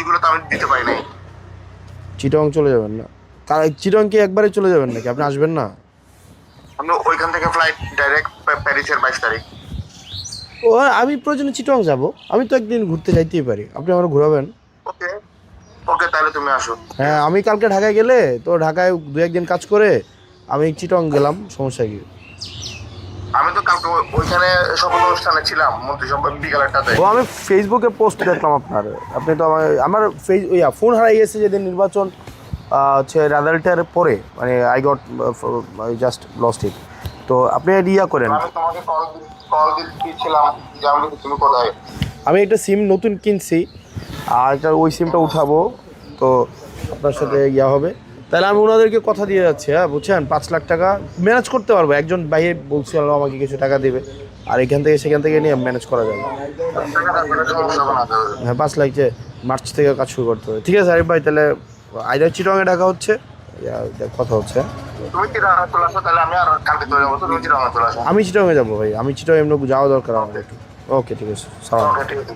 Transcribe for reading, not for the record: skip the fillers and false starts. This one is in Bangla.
এইগুলো তো আমি দিতে পারি নাই। চিটং চলে যাবেন না? চিটং কি একবারে চলে যাবেন নাকি? আপনি আসবেন না? আমি ওইখান থেকে ফ্লাইট ডাইরেক্ট প্যারিসের 22 তারিখ। ও, আমি প্রয়োজনে চিটং যাব। আমি তো একদিন ঘুরতে যাইতেই পারি, আপনি আমার ঘোরাবেন। ওকে, ওকে, তাহলে তুমি আসো, ঠিক হ্যাঁ, আছে। আমি কালকে ঢাকায় গেলে তো ঢাকায় দু একদিন কাজ করে আমি চিটং গেলাম, সমস্যা কি? আমি তো কালকে ওইখানে শপথ অনুষ্ঠানে ছিলাম, মন্ত্রিসভা বিকালেরটাতে। ও, আমি ফেসবুকে পোস্ট দেখলাম আপনার। আপনি তো আমার ফোন হারাই গেছে যেদিন নির্বাচন হচ্ছে রেজাল্টের পরে, মানে I got just lost it. তো আপনি ইয়া করেন। আমি তোমাকে কল দিয়েছিলাম যে আমি তুমি কোথায়। আমি একটা সিম নতুন কিনছি, আর এটা ওই সিমটা উঠাবো। তো আপনার সাথে ইয়া হবে। তাহলে আমি ওনাদেরকে কথা দিয়ে যাচ্ছি, হ্যাঁ বুঝছেন, 5 লাখ টাকা ম্যানেজ করতে পারবো। একজন বাইরে বলছিল আমাকে কিছু টাকা দেবে, আর এখান থেকে সেখান থেকে নিয়ে ম্যানেজ করা যাবে। সমস্যা হবে না। হ্যাঁ, 5 লাখ যে মার্চ থেকে কাজ শুরু করতে হবে। ঠিক আছে আরিফ ভাই, তাহলে আইদার চিটংয়ে ঢাকা হচ্ছে, কথা হচ্ছে। তুমি চিরাঙে চলে আসো, তাহলে আমি আর কালকে চলে যাবো, তুমি চিরাঙে চলে আসো। আমি চিটংয়ে যাবো ভাই, আমি চিটং এমনি যাওয়া দরকার আমাদের একটু। ওকে, ঠিক আছে, সালাম। ওকে, ঠিক আছে।